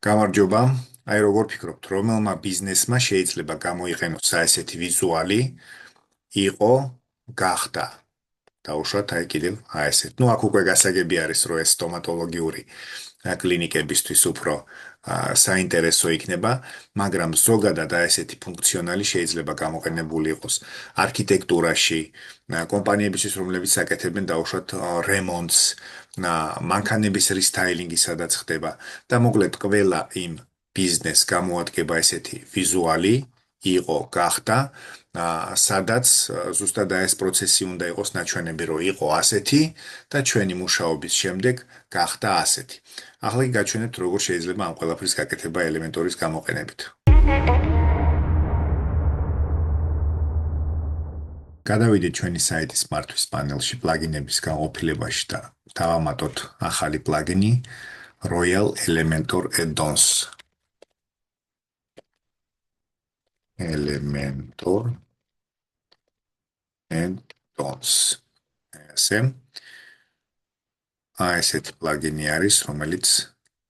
გამარჯობა. აი როგორ ფიქრობთ, რომელმა ბიზნესმა შეიძლება გამოიყენოს ესეთი ვიზუალი, იყო, გახდა. დაუშვათ აი კიდევ ესეთ. აქ უკვე გასაგები არის, რომ ეს სტომატოლოგიური კლინიკებისთვის უფრო საინტერესო იქნება, მაგრამ ზოგადად ესეთი ფუნქციონალი შეიძლება გამოყენებული იყოს არქიტექტურაში, კომპანიებისთვის, რომლებიც აკეთებენ დაუშვათ რემონტს, მანქანების რესტაილინგი სადაც ხდება და მოკლედ ყველა იმ ბიზნეს გამოადგება ესეთი ვიზუალი იყო, გახდა სადაც ზუსტად ეს პროცესი უნდა იყოს ნაჩვენები, რომ იყო ასეთი და ჩვენი მუშაობის შემდეგ გახდა ასეთი. ახლა კი გაჩვენებთ, როგორ შეიძლება ამ ყველაფრის გაკეთება ელემენტორის გამოყენებით. გადავიდეთ ჩვენი საიტის მართვის პანელში პლაგინების განყოფილებაში და დავამატოთ ახალი პლაგინი Royal Elementor Add-ons. Elementor Add-ons. ესეთი პლაგინი არის, რომელიც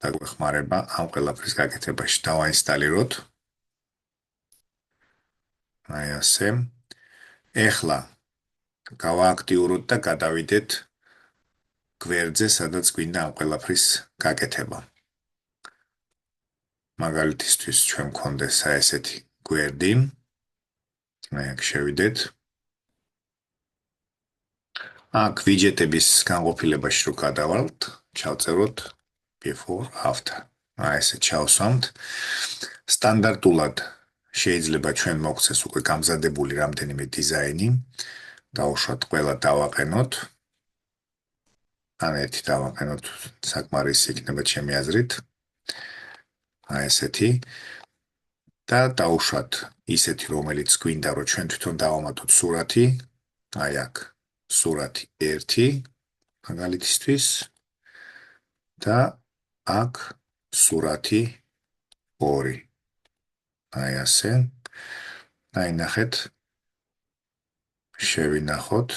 დაგვეხმარება ამ ყველაფრის გაკეთებაში. დავაინსტალიროთ. ასე. ეხლა გავააქტიუროთ და გადავიდეთ გვერდზე, სადაც გვინდა ამ ყველაფრის გაკეთება. მაგალითისთვის ჩვენ მქონდეს ესეთი გვერდი. აქ შევიდეთ. აქ ვიჯეტების განყოფილებაში რო გადავალთ, ჩავწეროთ before after. ესე ჩავსვამთ. სტანდარტულად შეიძლება ჩვენ მოგცეს უკვე გამზადებული რამდენიმე დიზაინი. დავუშვათ ყველა დავაყენოთ. ერთი დავაყენოთ, საკმარისი იქნება ჩემი აზრით. ესეთი და დავუშვათ ისეთი, რომელიც გვინდა, რომ ჩვენ თვითონ დავამატოთ სურათი. აქ სურათი 1 მაგალითისთვის და აქ სურათი 2. ასე. ნახეთ. შევინახოთ.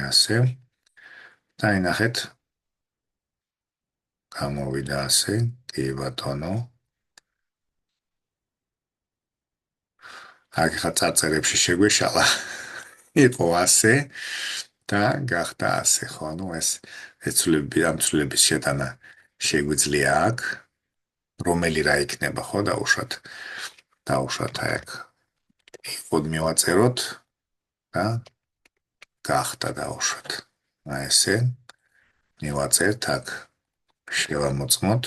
ასე. ნახეთ. გამოვიდა ასე. კი ბატონო. აქ ხა წარწერებში შეგვეშალა. იყო ასე და გახდა ასე, ხო? ეს ამცვლების შეტანა შეგვიძლია აქ. რომელი რა იქნება, ხო, დავუშვათ. აქ იყოდ მივაწეროთ და გახდა დავუშვათ. ესე მივაწერთ აქ. შევამოწმოთ.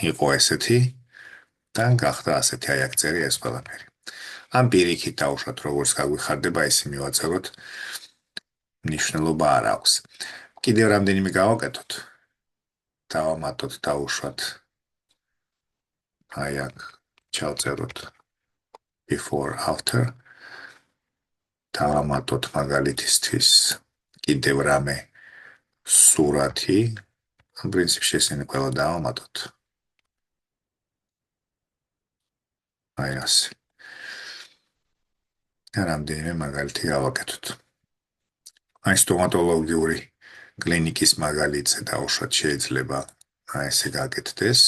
იყო ესეთი და გახდა ასეთი, აქ წერია ეს ყველაფერი. ამ პირიქით დავუშვათ, როგორც გაგვიხარდება, ისე მივაწეროთ. მნიშვნელობა არ აქვს. კიდევ რამდენიმე გავაკეთოთ. დავამატოთ, დავუშვათ. აქ ჩავწეროთ before after. დავამატოთ მაგალითისთვის კიდევ რამე სურათი. ამ პრინციპში ესენი ყველა დავამატოთ. ასე. რამდენიმე მაგალითი გავაკეთოთ. სტომატოლოგიური კლინიკის მაგალითზე დავუშვათ შეიძლება ესე გაკეთდეს.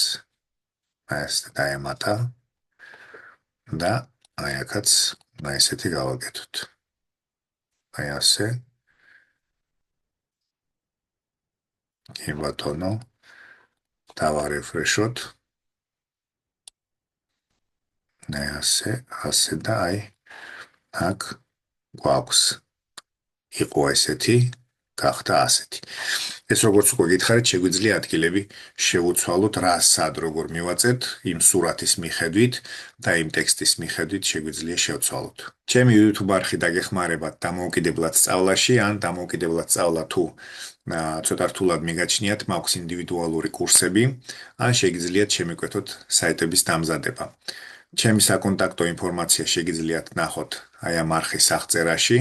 ესე დაემატა და აქაც ესეთი გავაკეთოთ. ასე. კი ბატონო. დავარეფრეშოთ. ასე და აქ გვაქვს იყო ესეთი, გახდა ასეთი. ეს როგორც უკვე გითხარით, შეგვიძლია ადგილები შევუცვალოთ, რა სად როგორ მივაწერთ, იმ სურათის მიხედვით და იმ ტექსტის მიხედვით შეგვიძლია შევცვალოთ. ჩემი YouTube არხი დაგეხმარებათ დამოუკიდებლად სწავლაში, ან დამოუკიდებლად სწავლა თუ ცოტა რთულად მიგაჩნიათ, მაქვს ინდივიდუალური კურსები, ან შეგიძლიათ შემიკვეთოთ საიტების დამზადება. ჩემი საკონტაქტო ინფორმაცია შეგიძლიათ ნახოთ ამ არხის აღწერაში.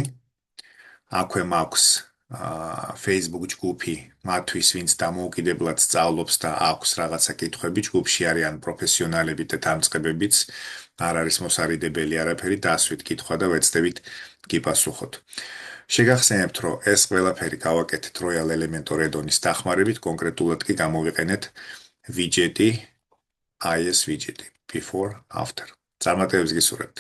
აქვე მაქვს Facebook ჯგუფი მათთვის, ვინც დამოუკიდებლად სწავლობს და აქვს რაღაცა კითხვები, ჯგუფში არიან პროფესიონალები და დამწყებებიც. არ არის მოსარიდებელი არაფერი, დასვით კითხვა და ვეცდებით გიპასუხოთ. შეგახსენებთ, რომ ეს ყველაფერი გავაკეთეთ Royal Elementor add-onis დახმარებით, კონკრეტულად კი გამოვიყენეთ ვიჯეტი, IS ვიჯეტი, before, after. წარმატებებს გისურვებთ.